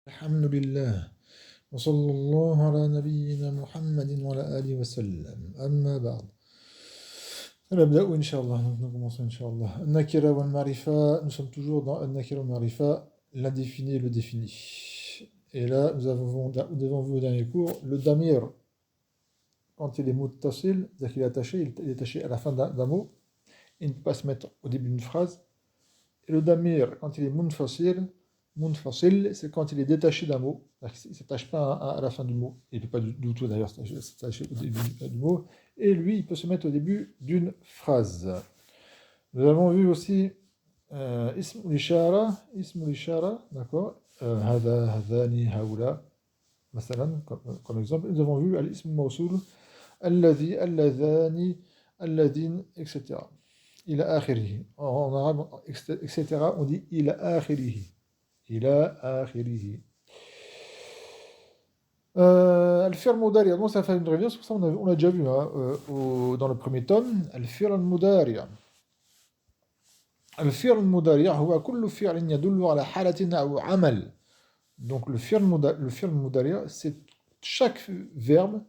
الحمد لله وصلى الله على نبينا محمد وعلى آله وسلم أما بعد فنبدأ إن شاء الله. Nous commençons إن شاء الله. النكرة والمعرفة, nous sommes toujours dans النكرة والمعرفة, l'indéfini et le défini. Et là, nous avons vu au dernier cours le damir, quand il est muttasil, c'est-à-dire qu'il est attaché à la fin d'un mot, il ne peut pas se mettre au début d'une phrase. Et le damir, quand il est munfasil, c'est quand il est détaché d'un mot, il ne s'attache pas à la fin du mot, il ne peut pas du tout d'ailleurs s'attacher au début du mot, et lui, il peut se mettre au début d'une phrase. Nous avons vu aussi ism l'ishara, d'accord, hada, hadani, haoula, masalan, comme exemple. Nous avons vu al-ism mawsoul, alladhi, alladhani, alladhin, etc. إلى آخره. En arabe, etc., on dit إلى آخره. إلى آخره. الفعل المضارع, bon, ça fait une révision, c'est pour ça on l'a déjà vu dans le premier tome. الفعل المضارع. الفعل المضارع هو كل فعل يدل على حالة أو عمل. Donc le fi'l المضارع, c'est chaque verbe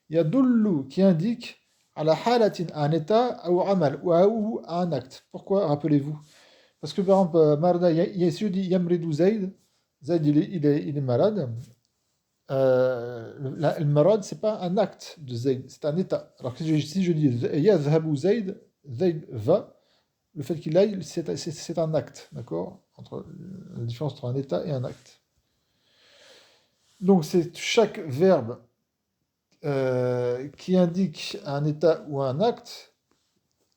يدل qui indique على حالة, un état, ou amal, ou un acte. Pourquoi, rappelez-vous? Parce que par exemple, Marda, si je dis Yamridou Zayd, Zayd il est malade, le marad, c'est pas un acte de Zayd, c'est un état. Alors que si je dis Yazhabou Zayd, Zayd va, le fait qu'il aille, c'est un acte, d'accord? La différence entre un état et un acte. Donc c'est chaque verbe qui indique un état ou un acte.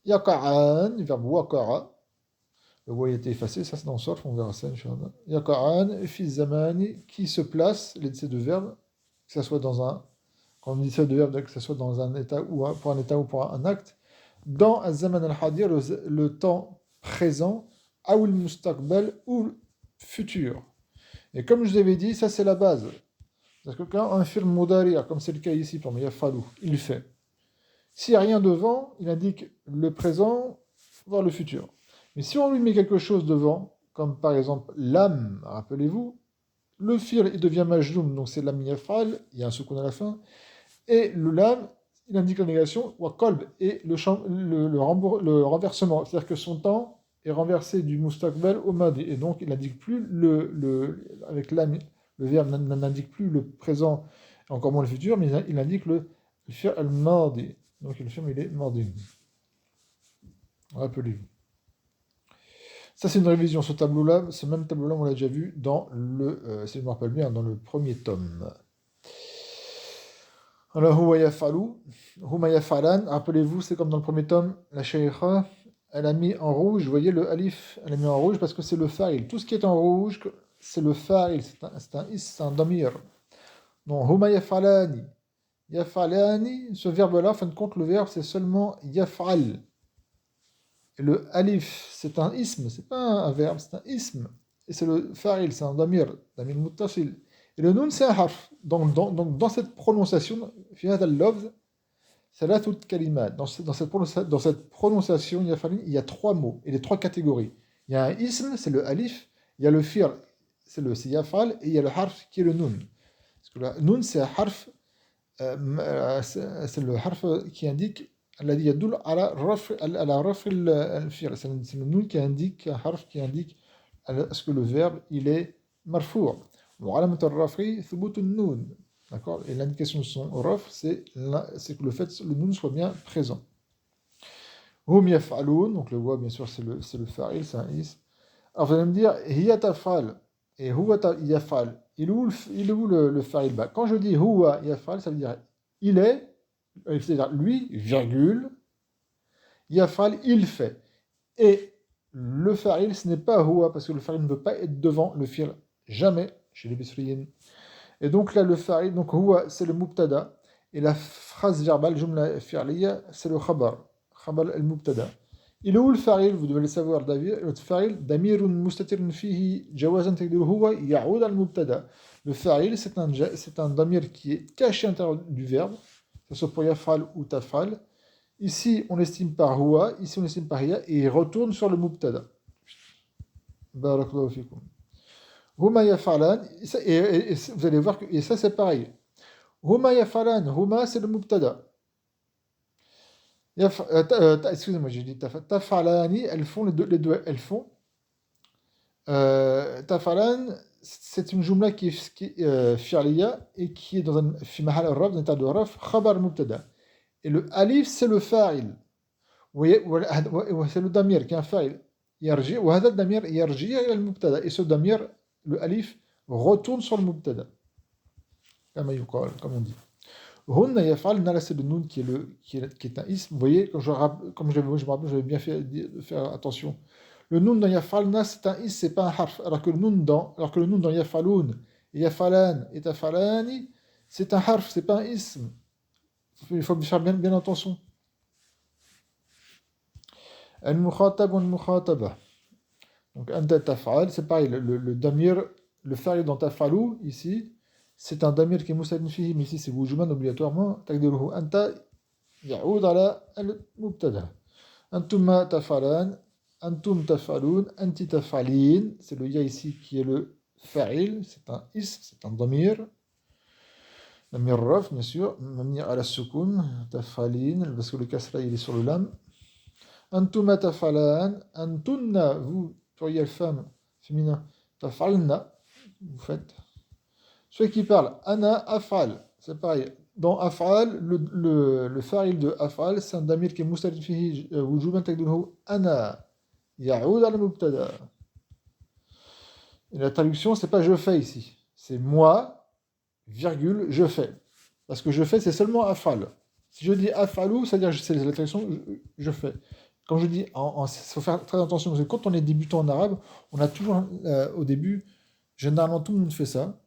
Yaka'an, le verbe waka'a, le wa a été effacé, ça c'est dans le sorf, on verra ça, Inch'Allah. Yaka'an, fi zamani, qui se place, ces deux verbes, que ce soit dans un, quand on dit ces deux verbes, que ce soit dans un état ou pour un état ou pour un acte, dans az-zaman al-hadir, le temps présent, ou le mustaqbal, ou le futur. Et comme je vous avais dit, ça c'est la base. Parce que quand un fi'l mudari', comme c'est le cas ici pour yaf'alu, il fait. S'il n'y a rien devant, il indique le présent, voire le futur. Mais si on lui met quelque chose devant, comme par exemple l'âme, rappelez-vous, le fi'l il devient majdoum, donc c'est l'âme yaf'al, il y a un soukoun à la fin, et le lam, il indique la négation, wa kolb, et le renversement, c'est-à-dire que son temps est renversé du mustaqbal au madi, et donc il n'indique plus avec l'âme, le verbe n'indique plus le présent, encore moins le futur, mais il indique le fi'l al-madi. Donc le film il est madi. Rappelez-vous. Ça c'est une révision, ce tableau-là, ce même tableau-là on l'a déjà vu dans si je me rappelle bien, dans le premier tome. Alors huwa yaf'alu, huma yaf'alan, rappelez-vous, c'est comme dans le premier tome, la shaykha, elle a mis en rouge, vous voyez le alif, elle a mis en rouge parce que c'est le fa'il. Tout ce qui est en rouge, c'est le fa'il, c'est un damir. Donc huma yaf'alani. Yaf'alani, ce verbe-là, en fin de compte, le verbe, c'est seulement yaf'al. Et le alif, c'est un ism, c'est pas un verbe, c'est un ism. Et c'est le fa'il, c'est un damir muttasil. Et le nun, c'est un harf. Donc, dans cette prononciation, fi hadha al-lafz, thalathat kalimat. Dans cette prononciation, il y a trois mots, et les trois catégories. Il y a un ism, c'est le alif, il y a le fi'l, c'est yaf'al, et il y a le harf qui est le nun. Parce que le nun, c'est un harf, c'est le harf qui indique الذي يدل على رفع الفعل. C'est le nun qui indique, un harf qui indique est-ce que le verbe il est marfou'. وعلامة الرفع ثبوت النون. D'accord? Et l'indication de son raf, c'est que le fait que le nun soit bien présent. Hum yaf'alun, donc le wa bien sûr c'est le fa'il, c'est un is. Alors vous allez me dire hiya taf'al et huwa yaf'al. Il est où le fa'il bas? Quand je dis huwa yaf'al, ça veut dire il est, c'est-à-dire lui, virgule, yaf'al, il fait. Et le fa'il, ce n'est pas huwa, parce que le fa'il ne peut pas être devant le fi'l, jamais, chez les bisriyin. Et donc là, le fa'il, donc huwa, c'est le mubtada, et la phrase verbale, jumla fi'liya, c'est le khabar al-mubtada. Il est où le fa'il? Vous devez le savoir, le fa'il, damirun mustatirun fihi, jawazan taqdiru huwa, ya'ud al-mubtada. Le fa'il, c'est un damir qui est caché à l'intérieur du verbe, que ce soit pour yaf'al ou taf'al. Ici, on l'estime par huwa, ici, on l'estime par hiya, et il retourne sur le mubtada. Barakallahu fikum. Huma yafalan, et vous allez voir que et ça c'est pareil. Huma yafalan, huma c'est le mubtada. Excusez-moi, j'ai dit tafalani, elles font les deux elles font. Tafalan, c'est une jumla qui est fi'liya et qui est dans un fi mahal al-raf, dans un état de raf, khabar mubtada. Et le alif c'est le fa'il. وسي لو ضمير كان فاعل يرجع وهذا الضمير يرجع إلى المبتدأ et ce ضمير le alif retourne sur le mubtada كما يقال comme on dit هن يفعلن là c'est le noun qui est un ism vous voyez comme je me rappelle j'avais bien fait faire attention le noun dans yafalna c'est un ism c'est pas un harf alors que le noun dans yafaloun et yafalan et tafalani c'est un harf c'est pas un ism il faut faire bien attention المخاطب والمخاطبة. Donc, anta taf'al, c'est pareil, le damir, le fa'il dans taf'alou, ici, c'est un damir qui est moussadin fihi, mais ici c'est wujuman obligatoirement, taqdiruhu anta, ya'oud ala al-mubtada. Antuma taf'alan, antum taf'aloun, anti taf'alin, c'est le ya ici qui est le fa'il, c'est un ism, c'est un damir raf, bien sûr, mamni ala sukun, taf'alin, parce que le kasra il est sur le lam. Antuma tafalan, antunna, vous, pluriel femme, féminin, tafalna, vous faites. Ceux qui parlent, ana afal, c'est pareil. Dans afal, le fa'il de afal, c'est un damir qui est moustalid fihi wujuban taqdiruhu ana, ya'oud al mubtada. Et la traduction, c'est pas je fais ici, c'est moi, virgule, je fais. Parce que je fais, c'est seulement afal. Si je dis afalou, c'est-à-dire c'est la traduction je fais. Comme je dis, il faut faire très attention, parce que quand on est débutant en arabe, on a toujours, au début, généralement tout le monde fait ça,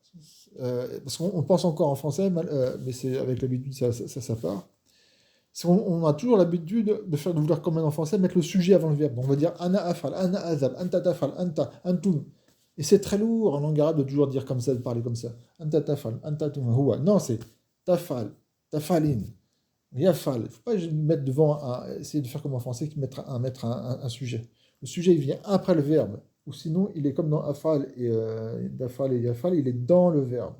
parce qu'on pense encore en français, mais c'est avec l'habitude, ça part. On a toujours l'habitude de vouloir, comme en français, mettre le sujet avant le verbe. Donc on va dire ana afal, ana azab, anta tafal, anta, antum. Et c'est très lourd en langue arabe de toujours dire comme ça, de parler comme ça. Anta tafal, anta tum, huwa. Non, c'est tafal, tafalin. Yafal, il ne faut pas mettre devant, essayer de faire comme en français, mettre un sujet. Le sujet, il vient après le verbe. Ou sinon, il est comme dans afal et dafal et yafal, il est dans le verbe.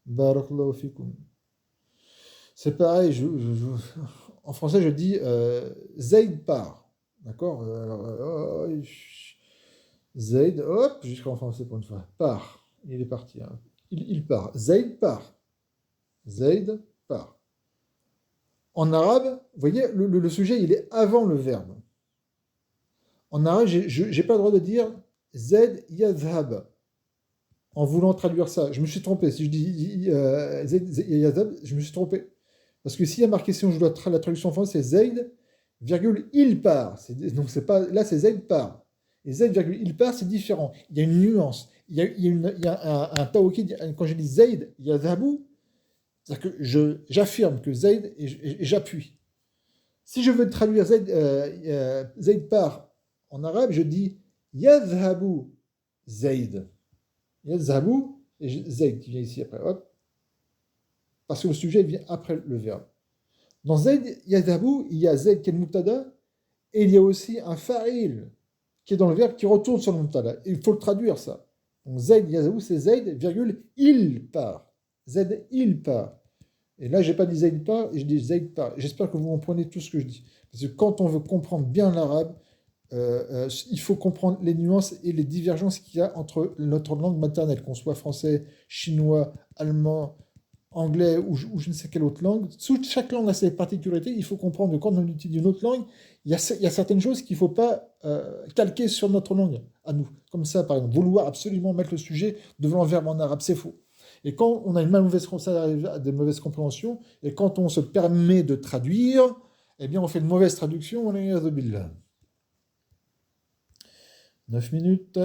Barakallahu fikum. C'est pareil, en français, je dis Zaid part. D'accord Zaid, hop, jusqu'en français pour une fois. Part. Il est parti. Hein. Il part. Zaid part. Zaid part. En arabe, vous voyez, le sujet, il est avant le verbe. En arabe, je n'ai pas le droit de dire Zaid yadhab. En voulant traduire ça, je me suis trompé. Si je dis Zaid yadhab, je me suis trompé. Parce que s'il y a marqué, si je dois la traduction en français, c'est Zaid, virgule, il part. Donc c'est pas, là, c'est Zaid part. Et Zaid, virgule, il part, c'est différent. Il y a une nuance. Il y a un tawkid. Quand je dis Zaid yadhabu, c'est-à-dire que j'affirme que Zaid et j'appuie. Si je veux traduire Zaid part en arabe, je dis Yadhabu Zaid. Yadhabu, et Zaid qui vient ici après, hop, parce que le sujet vient après le verbe. Dans Zaid Yadhabu, il y a Zaid qui est le mubtada, et il y a aussi un fa'il qui est dans le verbe qui retourne sur le mubtada. Il faut le traduire ça. Donc Zaid Yadhabu, c'est Zaid, virgule, il part. Zaid, il part. Et là, je n'ai pas dit Zaid part, je dis Zaid part. J'espère que vous comprenez tout ce que je dis. Parce que quand on veut comprendre bien l'arabe, il faut comprendre les nuances et les divergences qu'il y a entre notre langue maternelle, qu'on soit français, chinois, allemand, anglais ou je ne sais quelle autre langue. Chaque langue a ses particularités. Il faut comprendre que quand on utilise une autre langue, il y a certaines choses qu'il ne faut pas calquer sur notre langue, à nous. Comme ça, par exemple, vouloir absolument mettre le sujet devant un verbe en arabe, c'est faux. Et quand on a des mauvaises compréhensions, et quand on se permet de traduire, eh bien on fait de mauvaises traductions, on est à billah. 9 minutes.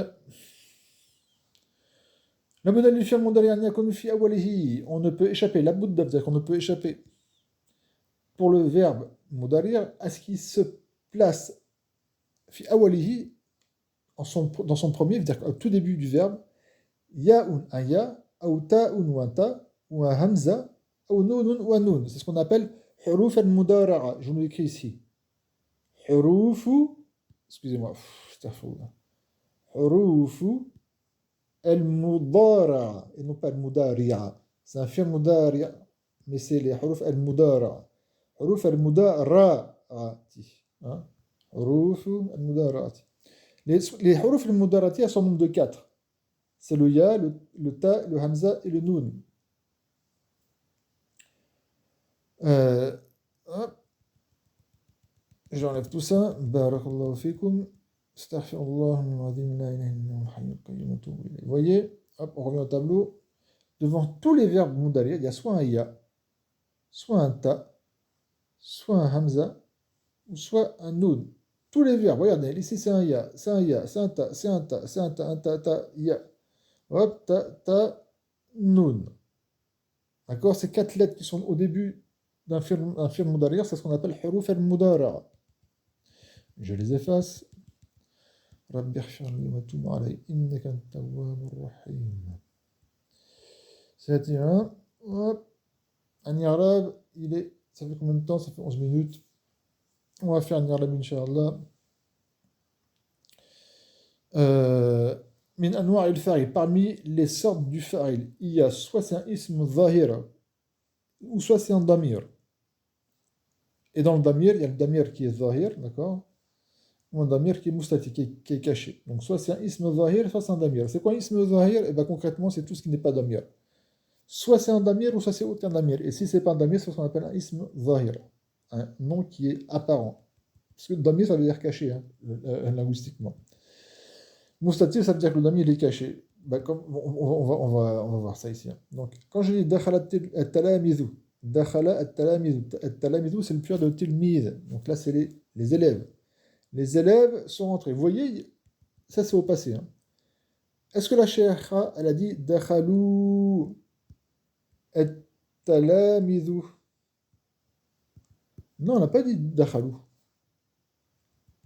Le modèle du fi'l mudari' an yakunu fi awwalihi, on ne peut échapper, la budda, c'est-à-dire qu'on ne peut échapper pour le verbe mudari' à ce qu'il se place fi awwalihi dans son premier, c'est-à-dire au tout début du verbe, ya'un un ya, ou ta'un ou un ta, ou un hamza, ou nounun ou un noun. C'est ce qu'on appelle huruf al-mudara'a. Je vous l'écris ici. Hurufu, excusez-moi, hurufu المضارع et non pas المضارع. C'est un fi'l مضارع mais c'est les حروف المضارع. حروف المضارعة hein. حروف المضارعة. Les حروف المضارعة elles sont au nombre de 4. C'est le ya, le ta, le hamza et le noun. Hop, j'enlève tout ça. Barakallahu fikum. Astaghfirullah min al-azim, la ilaha illa huwa al-hayyul qayyum wa atubu ilayh. Vous voyez, hop, on revient au tableau. Devant tous les verbes mudari, il y a soit un ya, soit un ta, soit un hamza, ou soit un noun. Tous les verbes, regardez, ici c'est un ya, c'est un ya, c'est un ta, c'est un ta, c'est un ta, ta, ya. Hop, ta, noun. D'accord? Ces 4 lettres qui sont au début d'un fi'l mudari, c'est ce qu'on appelle huruf al-mudara. Je les efface. Rabbi ighfirli wa tub alayya innaka at-tawwabur rahim. C'est un. Hop. Un i'rab, il est. Ça fait combien de temps? Ça fait 11 minutes. On va faire un i'rab, Inch'Allah. Min anwa' al-fa'il. Parmi les sortes du fa'il, il y a soit c'est un ism zahira, ou soit c'est un damir. Et dans le damir, il y a le damir qui est zahir, d'accord? Ou un damir qui est moustatir, qui est caché. Donc soit c'est un ism zahir, soit c'est un damir. C'est quoi un ism zahir? Et bien concrètement, c'est tout ce qui n'est pas damir. Soit c'est un damir, ou soit c'est aucun damir. Et si c'est pas un damir, c'est ce qu'on appelle un ism zahir. Un nom qui est apparent. Parce que damir, ça veut dire caché, hein, linguistiquement. Moustatir, ça veut dire que le damir, il est caché. Ben, comme, on va voir ça ici. Hein. Donc, quand je dis dakhalat at-talamizu, dakhala at-talamizu, c'est le pluriel de tilmiz. Donc là, c'est les élèves. Les élèves sont rentrés. Vous voyez, ça c'est au passé. Hein. Est-ce que la cheikha, elle a dit dakhalou at-talamizu? Non, elle n'a pas dit dakhalou.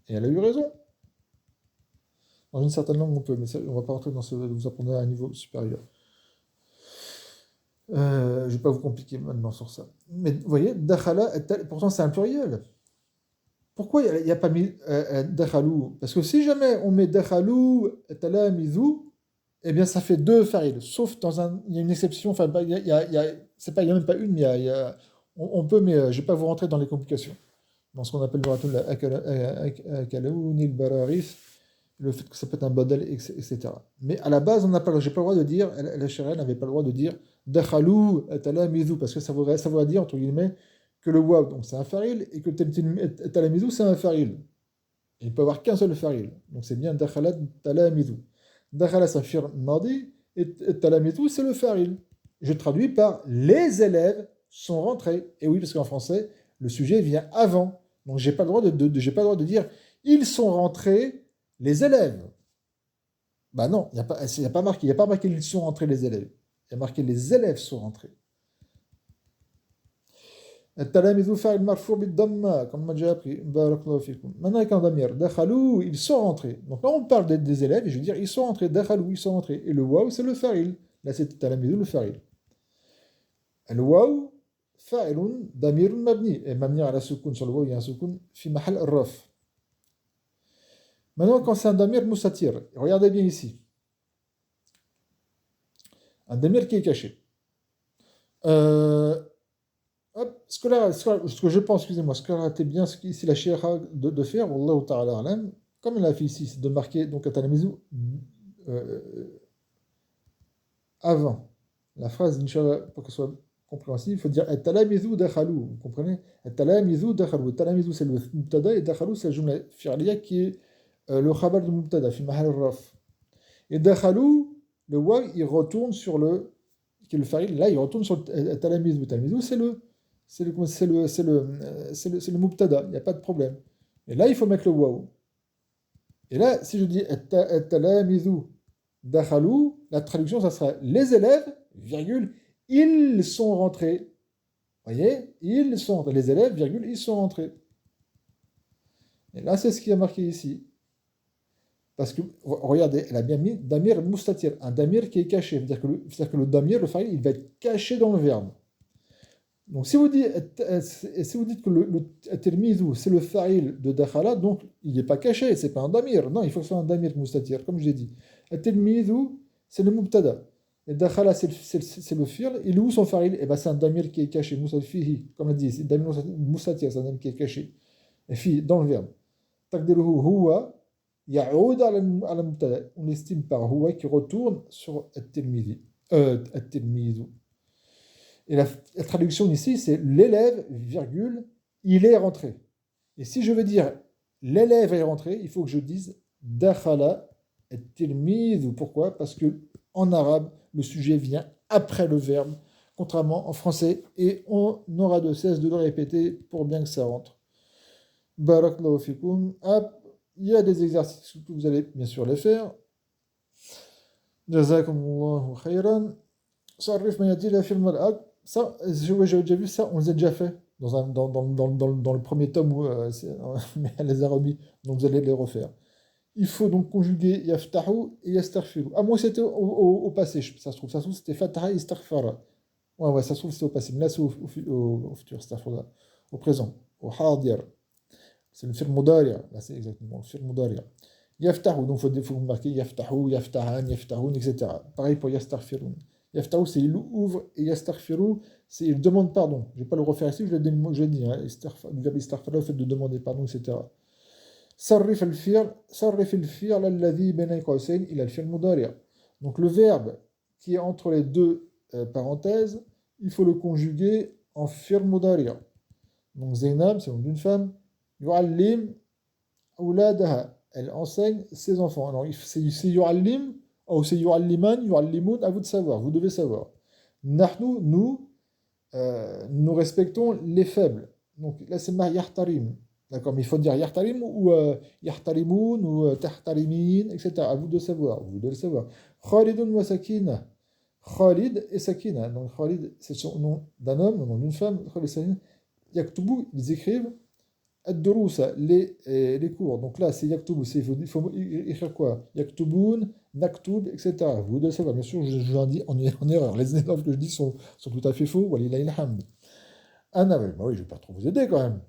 Et elle a eu raison. Dans une certaine langue, on peut, mais ça, on ne va pas rentrer dans ce. Vous apprenez à un niveau supérieur. Je ne vais pas vous compliquer maintenant sur ça. Mais vous voyez, dakhala, pourtant c'est un pluriel. Pourquoi il n'y a pas mis dakhalou? Parce que si jamais on met dakhalou, talamizu, eh bien ça fait 2 fa'il. Sauf il y a une exception, enfin, c'est pas, il n'y a même pas une, mais on peut, mais je ne vais pas vous rentrer dans les complications. Dans ce qu'on appelle le akalouni al-bararis, le fait que ça peut être un badal, etc. Mais à la base, on n'a pas, j'ai pas le droit de dire, la charia n'avait pas le droit de dire dakhalou, talamizu, parce que ça voudrait dire, entre guillemets, que le waw, donc c'est un fa'il, et que le talamizu, c'est un fa'il. Il ne peut y avoir qu'un seul fa'il. Donc c'est bien dakhalat talamizu. Dakhala, c'est un fi'l madi, et talamizu, c'est le fa'il. Je traduis par les élèves sont rentrés. Et oui, parce qu'en français, le sujet vient avant. Donc j'ai pas le droit j'ai pas le droit de dire ils sont rentrés, les élèves. Bah non, il n'y a pas marqué ils sont rentrés les élèves. Il y a marqué les élèves sont rentrés. التلاميذ فاعل مرفوع بالضمة comme on a déjà appris. بارك الله فيكم. Maintenant avec un damir, dakhalou, ils sont rentrés. Donc là on parle des élèves et je veux dire ils sont rentrés, dakhalou, ils sont rentrés. Et le waw c'est le fa'il. Là c'est التلاميذ le fa'il. Le waw فاعل ضمير مبني et مبني على سكون sur le waw il y a un سكون في محل الرفع. Maintenant quand c'est un damir mustatir, regardez bien ici. Un damir qui est caché. Hop, ce que je pense, excusez-moi, ce qu'elle a été bien ici la cheikha de faire, Wallahu ta'ala alam, comme elle a fait ici, c'est de marquer donc Atalamizu avant la phrase, Inch'Allah, pour que ce soit compréhensible, il faut dire Atalamizu dakhalou, vous comprenez? Atalamizu dakhalou. Atalamizu c'est le mubtada et dakhalou c'est la jumla fi'liya qui est le khabar du mubtada, fi mahal al-raf. Et dakhalou, le waw, il retourne sur qui est le fa'il, là il retourne sur Atalamizu. Atalamizu c'est le mubtada, il n'y a pas de problème. Et là, il faut mettre le waw. Et là, si je dis at-talamizu dakhalou, la traduction, ça sera les élèves, virgule, ils sont rentrés. Vous voyez? Ils sont rentrés. Les élèves, virgule, ils sont rentrés. Et là, c'est ce qui est marqué ici. Parce que, regardez, elle a bien mis damir mustatir, un damir qui est caché. C'est-à-dire que le damir, le fa'il, il va être caché dans le verbe. Donc, si vous dites que le tirmidhu, c'est le fa'il de dakhala, donc il n'est pas caché, c'est pas un damir. Non, il faut que ce soit un damir mustatir, comme je l'ai dit. Tirmidhu, c'est le mubtada. Et dakhala, c'est le fi'l. Il est où son fa'il? Eh ben, c'est un damir qui est caché. Moussa fihi, comme on dit, c'est damir moussatir, c'est un damir qui est caché. Et fi, dans le verbe. Taqdiruhu huwa, ya'oud ala mubtada. On l'estime par huwa qui retourne sur at-tilmidi. At-tilmidu. Et la traduction ici, c'est l'élève, virgule, il est rentré. Et si je veux dire l'élève est rentré, il faut que je dise dakhala at-tilmidu. Pourquoi? Parce que en arabe, le sujet vient après le verbe, contrairement en français, et on n'aura de cesse de le répéter pour bien que ça rentre. Barakallahu fikoum. Il y a des exercices que vous allez bien sûr les faire. Jazakumullahu khayran. Sarrif ma yati la fil mal'ak. Ça, j'ai déjà vu ça, on les a déjà fait dans le premier tome où mais elle les a remis, donc vous allez les refaire. Il faut donc conjuguer yaftahu et yastaghfiru. À moins que c'était au passé, ça se trouve c'était fataha et yastaghfara. Ouais, ça se trouve c'était au passé, mais là c'est au futur, astaghfirullah, au présent, au hadir. C'est le fi'l mudari', là c'est exactement le fi'l mudari'. Yaftahu, donc il faut marquer yaftahu, yaftahan, yaftahun, etc. Pareil pour yastaghfirun. Yaftahu, c'est il ouvre, et yastaghfiru, c'est il demande pardon. Je ne vais pas le refaire ici, je l'ai dit, hein, le verbe istaghfara, le fait de demander pardon, etc. صرف الفعل الذي بين قوسين إلى الفعل المضارع. Donc le verbe qui est entre les deux parenthèses, il faut le conjuguer en fi'l mudari'. Donc Zainab, c'est le nom d'une femme. Yu'allim أولادها. Elle enseigne ses enfants. Alors c'est yu'allim ou c'est yu'alliman, yu'allimun, à vous de savoir, vous devez savoir. Nahnu, nous respectons les faibles. Donc là c'est ma yahtarim. D'accord, mais il faut dire yahtarim ou yahtarimun ou tahtarimin, etc. À vous de savoir, vous devez le savoir. Khalidun wa sakina. Khalid et Sakina. Donc Khalid, c'est son nom d'un homme, le nom d'une femme. Khalid et Sakina. Yaktubu, ils écrivent ad-durusa, les cours. Donc là, c'est yaktubu, il faut écrire quoi? Yaktubun, naktub, etc. Vous devez le savoir. Bien sûr, je vous en dis en erreur. Les élèves que je dis sont tout à fait faux. Walillahi alhamd. Anna, bah oui, je ne vais pas trop vous aider quand même.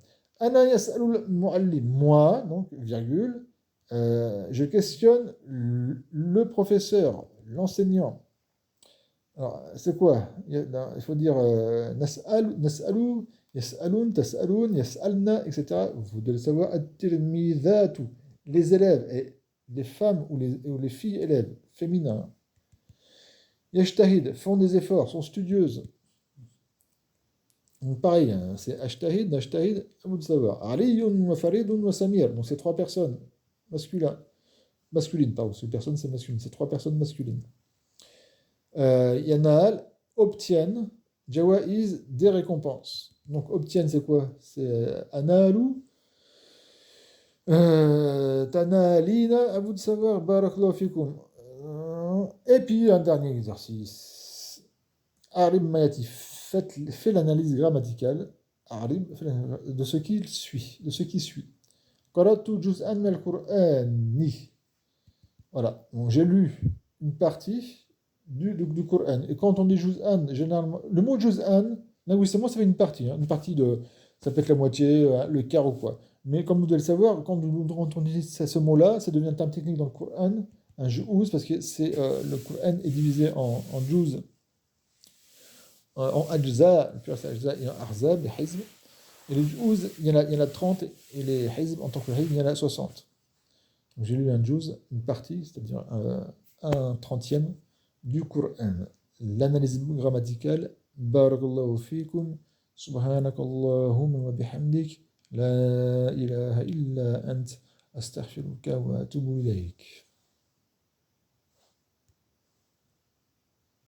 Anna yas'alul mu'allim. Moi, donc, virgule, je questionne le professeur, l'enseignant. Alors, c'est quoi? Il faut dire nas'alu, yas'alun, tas'alun, yas'alna, etc. Vous devez savoir, at-tirmidhatu, les élèves, et les femmes ou les filles élèves, féminins. Yashtahid, font des efforts, sont studieuses. Donc pareil, hein, c'est Ashtahid, Nashtahid, à vous de savoir. Aliyun wa Faridun wa Samir. Donc c'est trois personnes masculines, pardon, c'est personne, c'est masculine, c'est trois personnes masculines. Yanal obtiennent, Jawaiz, des récompenses. Donc obtiennent, c'est quoi? C'est Analu, Tanalina, à vous de savoir, Barakallahu fikum. Et puis un dernier exercice. Arib Mayatif. Fais l'analyse grammaticale de ce qui suit. Qara'tu juz'an min al-Qur'ani. Voilà. Donc j'ai lu une partie du Coran. Et quand on dit juz'an, généralement, le mot juz'an, linguistiquement, ça fait une partie. Hein, une partie de. Ça peut être la moitié, le quart ou quoi. Mais comme vous devez le savoir, quand on utilise ce mot-là, ça devient un terme technique dans le Coran, un juz, parce que le Coran est divisé en juz. En ajza, il y a arzab, les hizb. Et les juz, il y en a 30, et les hizb, en tant que hizb, il y en a 60. Donc j'ai lu un juz, une partie, c'est-à-dire un trentième du Coran. L'analyse grammaticale, barakallahu fikum, subhanakallahumma wa bihamdik, la ilaha illa ant, astaghfiruka wa atubu ilayk.